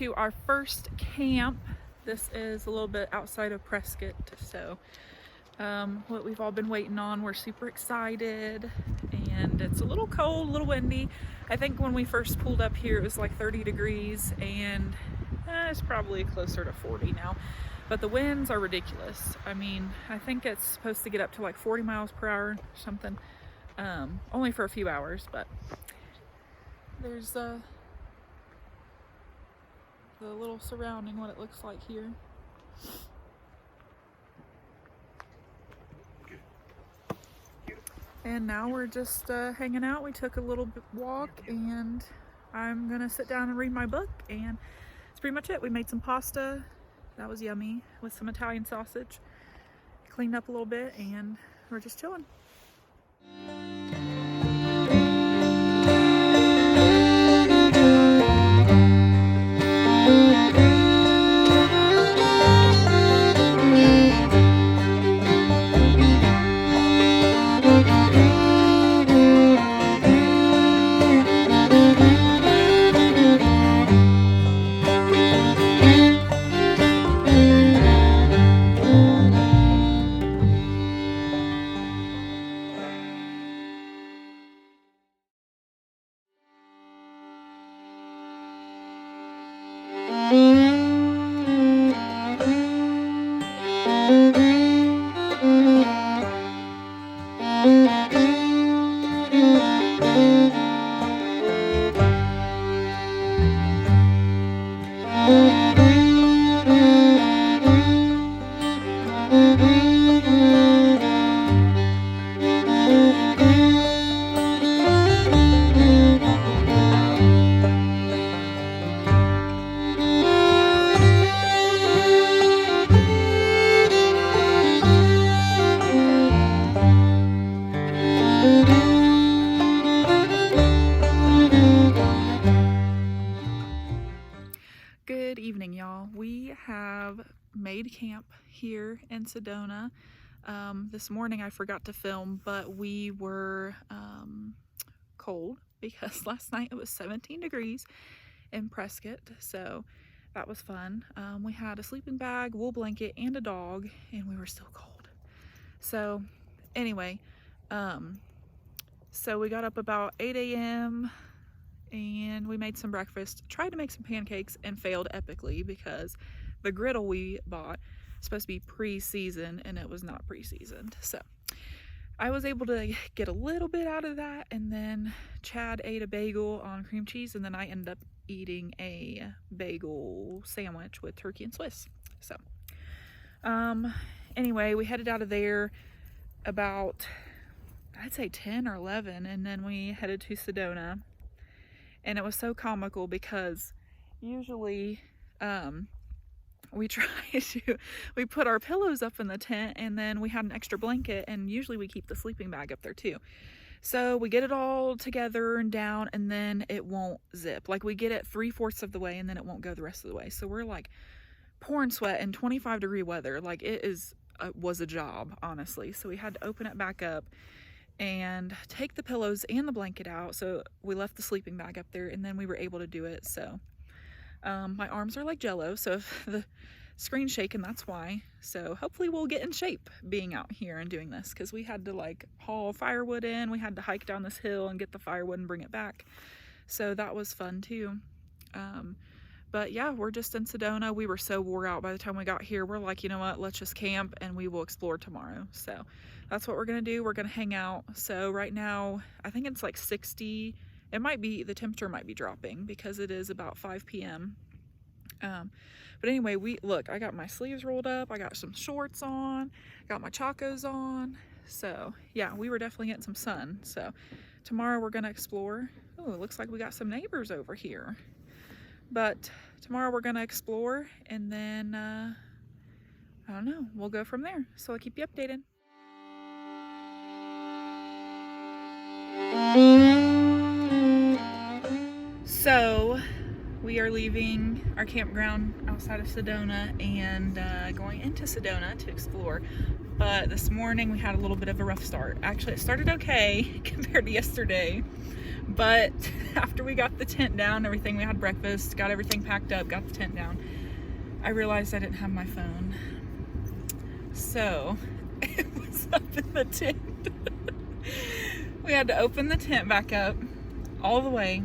to our first camp. This is a little bit outside of Prescott, so what we've all been waiting on. We're super excited, and it's a little cold, a little windy. I think when we first pulled up here it was like 30 degrees, and it's probably closer to 40 now. But the winds are ridiculous. I mean, I think it's supposed to get up to like 40 miles per hour or something, only for a few hours. But there's the little surrounding, what it looks like here. And now we're just hanging out. We took a little walk, and I'm gonna sit down and read my book, and that's pretty much it. We made some pasta, that was yummy, with some Italian sausage. Cleaned up a little bit, and we're just chilling. Good evening, y'all. We have made camp here in Sedona. This morning I forgot to film, but we were cold because last night it was 17 degrees in Prescott, so that was fun. We had a sleeping bag, wool blanket, and a dog, and we were still cold. So anyway, so we got up about 8 a.m. and we made some breakfast, tried to make some pancakes, and failed epically because the griddle we bought is supposed to be pre-seasoned, and it was not pre-seasoned. So I was able to get a little bit out of that, and then Chad ate a bagel on cream cheese, and then I ended up eating a bagel sandwich with turkey and Swiss. So anyway, we headed out of there about, I'd say 10 or 11, and then we headed to Sedona. And it was so comical because usually we put our pillows up in the tent, and then we had an extra blanket, and usually we keep the sleeping bag up there too. So we get it all together and down, and then it won't zip. Like, we get it 3/4 of the way, and then it won't go the rest of the way. So we're like pouring sweat in 25-degree weather. Like, it was a job, honestly. So we had to open it back up and take the pillows and the blanket out. So we left the sleeping bag up there, and then we were able to do it. So my arms are like jello, so if the screen's shaking, that's why. So hopefully we'll get in shape being out here and doing this, because we had to like haul firewood in. We had to hike down this hill and get the firewood and bring it back. So that was fun too. But yeah, we're just in Sedona. We were so wore out by the time we got here. We're like, you know what, let's just camp and we will explore tomorrow. So that's what we're gonna do. We're gonna hang out. So right now, I think it's like 60. It might be, the temperature might be dropping because it is about 5 p.m. But anyway, look, I got my sleeves rolled up. I got some shorts on, got my chacos on. So yeah, we were definitely getting some sun. So tomorrow we're gonna explore. Oh, it looks like we got some neighbors over here. But tomorrow we're gonna explore, and then I don't know, we'll go from there. So I'll keep you updated. So we are leaving our campground outside of Sedona and going into Sedona to explore. But this morning we had a little bit of a rough start. Actually, it started okay compared to yesterday. But after we got the tent down, everything, we had breakfast, got everything packed up, got the tent down, I realized I didn't have my phone. So it was up in the tent. We had to open the tent back up all the way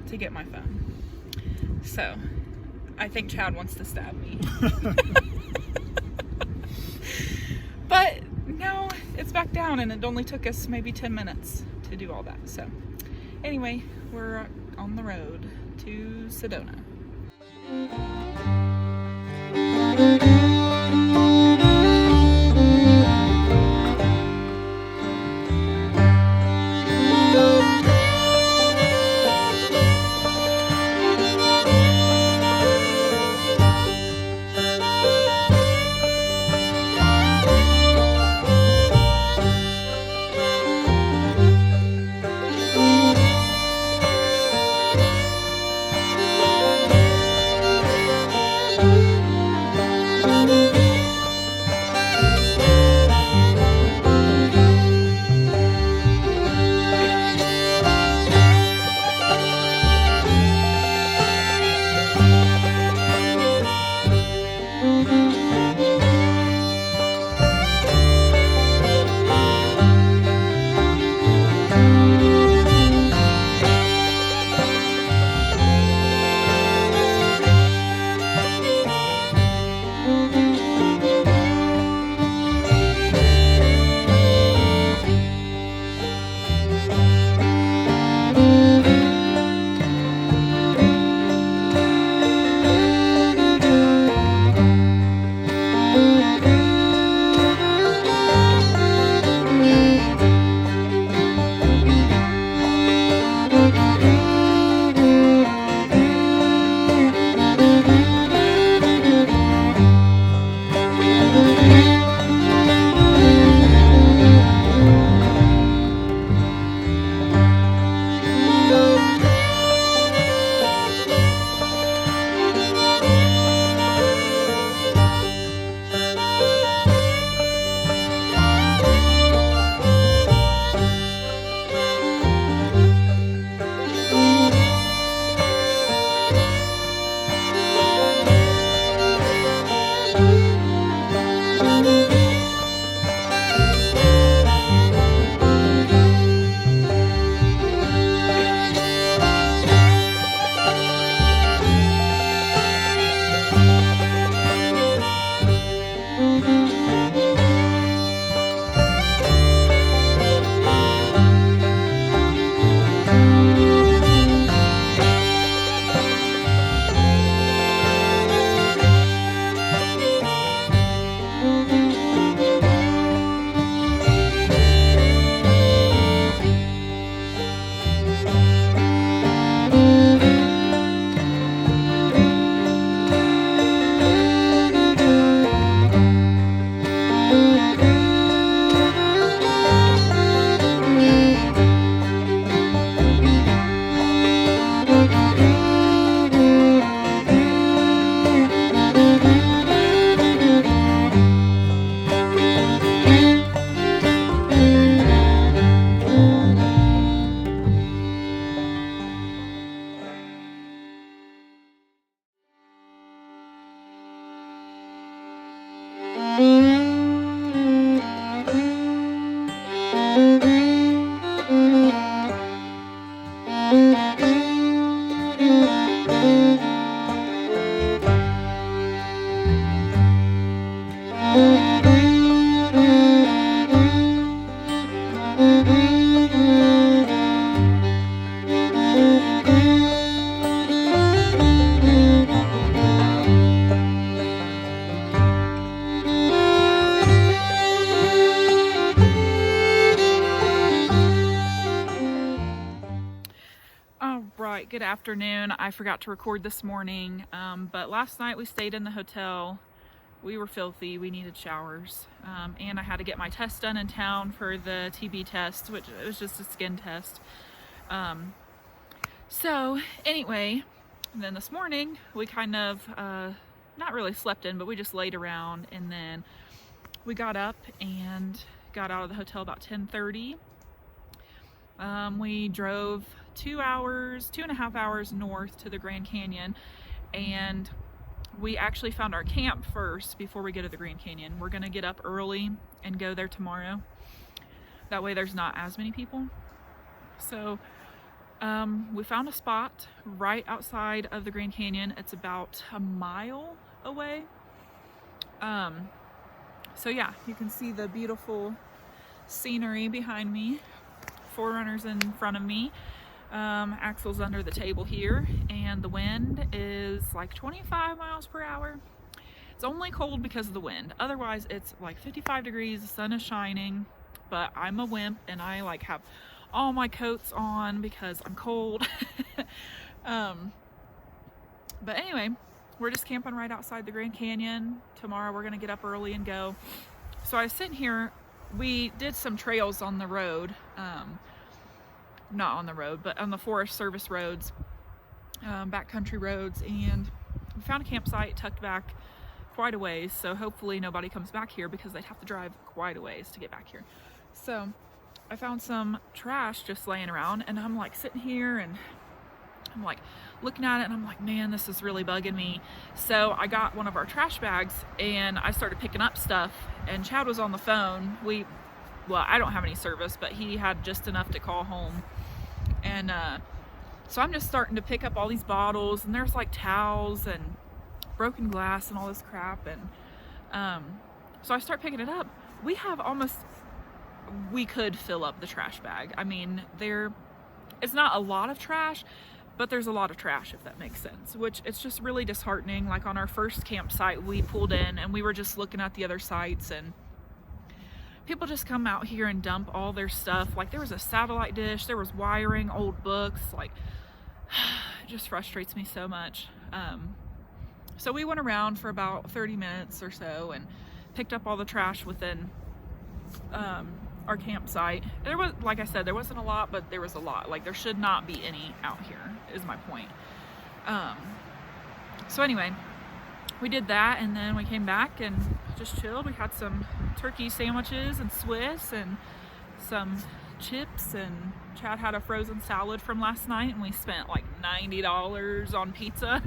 to get my phone. So I think Chad wants to stab me. But no, it's back down, and it only took us maybe 10 minutes to do all that. So anyway, we're on the road to Sedona. Alright, good afternoon. I forgot to record this morning, but last night we stayed in the hotel. We were filthy, we needed showers, and I had to get my test done in town for the TB test, which it was just a skin test. So anyway, then this morning we kind of, not really slept in, but we just laid around, and then we got up and got out of the hotel about 10:30. We drove 2 hours, 2.5 hours north to the Grand Canyon, and we actually found our camp first before we go to the Grand Canyon. We're gonna get up early and go there tomorrow. That way there's not as many people. So we found a spot right outside of the Grand Canyon. It's about a mile away. So yeah, you can see the beautiful scenery behind me. Forerunners in front of me. Axel's under the table here, and the wind is like 25 miles per hour. It's only cold because of the wind. Otherwise, it's like 55 degrees, the sun is shining, but I'm a wimp and I like have all my coats on because I'm cold. But anyway, we're just camping right outside the Grand Canyon. Tomorrow we're gonna get up early and go. So I was sitting here, we did some trails on the road, not on the road, but on the Forest Service roads, backcountry roads, and we found a campsite tucked back quite a ways, so hopefully nobody comes back here because they'd have to drive quite a ways to get back here. So I found some trash just laying around, and I'm like sitting here and I'm like looking at it and I'm like, man, this is really bugging me. So I got one of our trash bags and I started picking up stuff, and Chad was on the phone. Well, I don't have any service, but he had just enough to call home. And so I'm just starting to pick up all these bottles, and there's like towels and broken glass and all this crap. And so I start picking it up. We could fill up the trash bag. I mean, it's not a lot of trash, but there's a lot of trash, if that makes sense, which it's just really disheartening. Like on our first campsite, we pulled in and we were just looking at the other sites, and people just come out here and dump all their stuff. Like there was a satellite dish, there was wiring, old books, like it just frustrates me so much. So we went around for about 30 minutes or so and picked up all the trash within our campsite. There was, like I said, there wasn't a lot, but there was a lot. Like there should not be any out here, is my point. So anyway, we did that, and then we came back and just chilled. We had some turkey sandwiches and Swiss and some chips, and Chad had a frozen salad from last night, and we spent like $90 on pizza.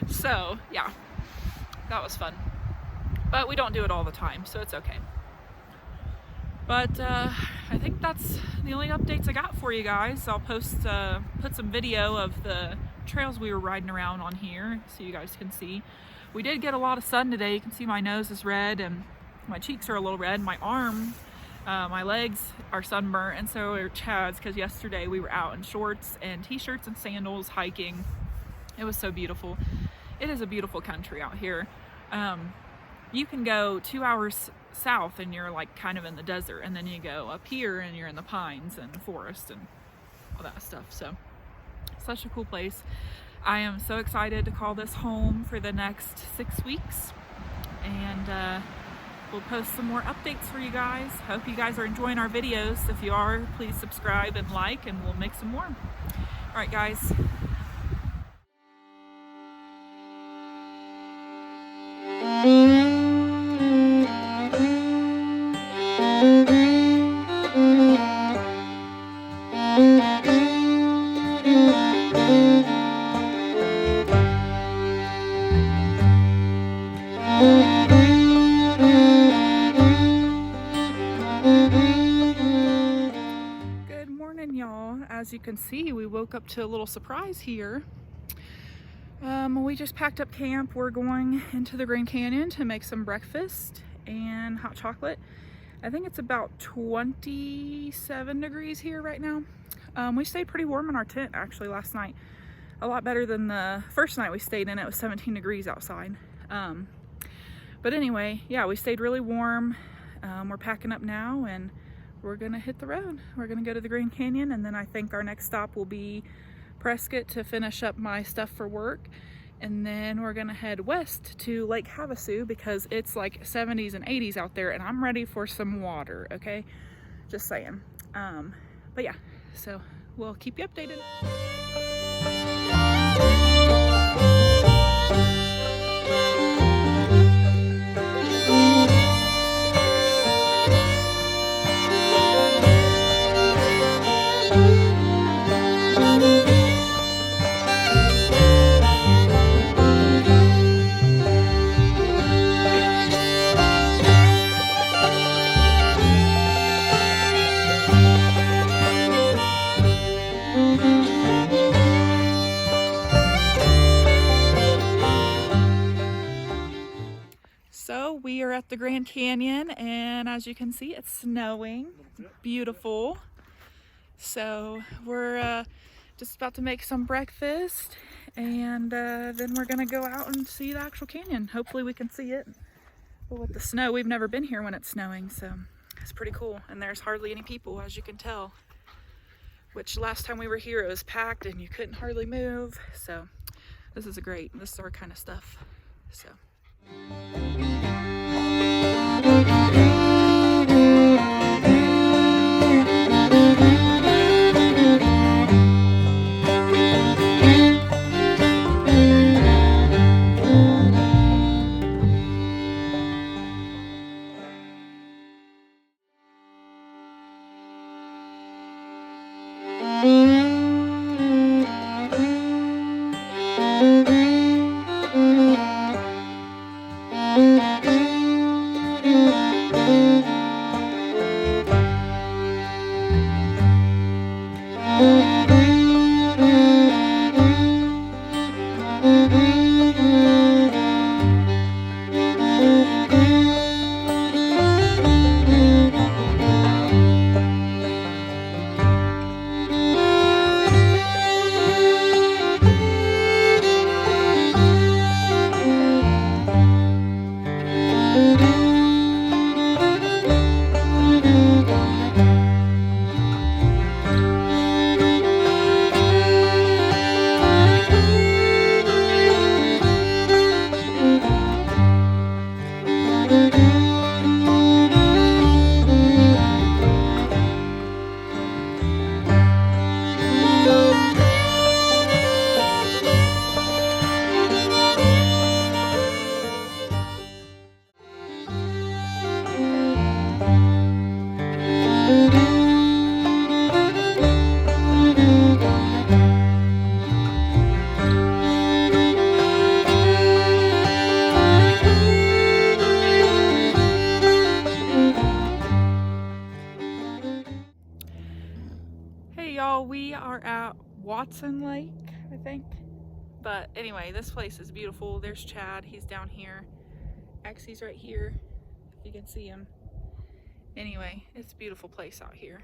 So yeah, that was fun, but we don't do it all the time, so it's okay. But I think that's the only updates I got for you guys. I'll put some video of the trails we were riding around on here so you guys can see. We did get a lot of sun today. You can see my nose is red and my cheeks are a little red. My arms, my legs are sunburnt, and so are Chad's, because yesterday we were out in shorts and t-shirts and sandals hiking. It was so beautiful. It is a beautiful country out here. You can go 2 hours south and you're like kind of in the desert, and then you go up here and you're in the pines and the forest and all that stuff. So such a cool place. I am so excited to call this home for the next 6 weeks, and we'll post some more updates for you guys. Hope you guys are enjoying our videos. If you are, please subscribe and like, and we'll make some more. All right, guys. As you can see, we woke up to a little surprise here. We just packed up camp. We're going into the Grand Canyon to make some breakfast and hot chocolate. I think it's about 27 degrees here right now. We stayed pretty warm in our tent actually last night. A lot better than the first night we stayed in. It was 17 degrees outside. But anyway, yeah, we stayed really warm. We're packing up now and we're gonna hit the road. We're gonna go to the Grand Canyon, and then I think our next stop will be Prescott to finish up my stuff for work. And then we're gonna head west to Lake Havasu because it's like 70s and 80s out there, and I'm ready for some water, okay? Just saying. But yeah, so we'll keep you updated. So we are at the Grand Canyon, and as you can see, it's snowing. Beautiful. So we're just about to make some breakfast, and then we're gonna go out and see the actual canyon. Hopefully we can see it. But with the snow, we've never been here when it's snowing, so it's pretty cool. And there's hardly any people, as you can tell. Which last time we were here, it was packed and you couldn't hardly move. So this is this is our kind of stuff. So. Hey y'all, we are at Watson Lake, I think. But anyway, this place is beautiful. There's Chad, he's down here. Axie's right here, if you can see him. Anyway, it's a beautiful place out here.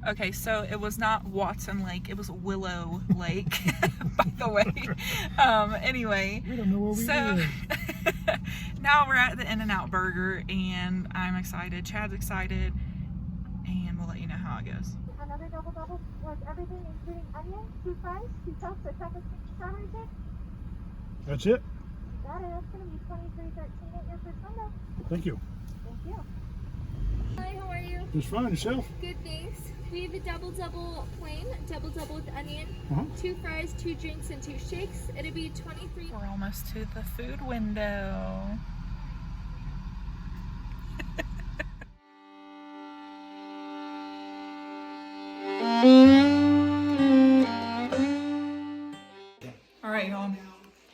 Okay, so it was not Watson Lake, it was Willow Lake, by the way. Anyway, we don't know where we live. Now we're at the In-N-Out Burger, and I'm excited. Chad's excited, and we'll let you know how it goes. Another double with everything, including onions, 2 fries, 2 toasts, a chocolate chip strawberry cake. That's it? That is going to be $23.13 at your first window. Thank you. Thank you. Hi, how are you? Just fine. Yourself? Good, thanks. We have a double plain, double with onion, 2 fries, 2 drinks, and 2 shakes. It'll be $23. We're almost to the food window. All right, y'all.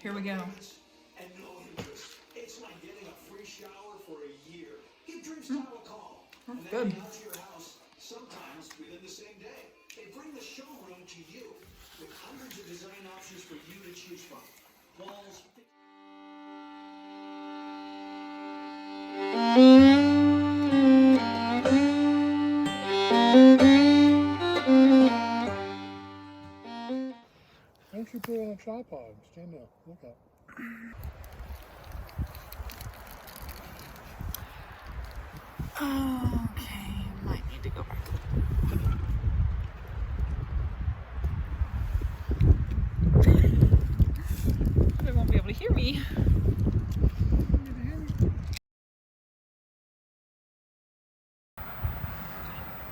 Here we go. It's like getting a free shower for a year. Give Dreams Time a call. That's and they good. come to your house, sometimes within the same day. They bring the showroom to you with hundreds of design options for you to choose from. Walls. Why don't you put it on a tripod and stand up? Look up. Okay, might need to go back. They won't be able to hear me.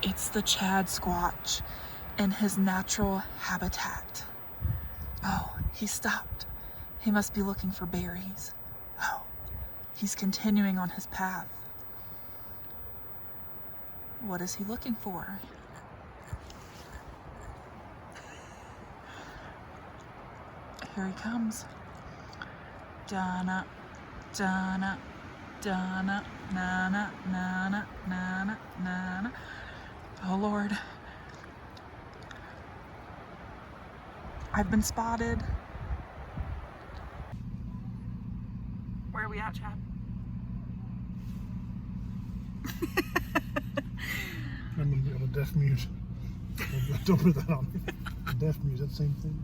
It's the Chad Squatch in his natural habitat. Oh, he stopped. He must be looking for berries. Oh, he's continuing on his path. What is he looking for? Here he comes. Donna, Donna, Donna, Nana, Nana, Nana, Nana. Oh Lord. I've been spotted. Where are we at, Chad? I'm a deaf mute. Don't put that on. Deaf mute, that same thing.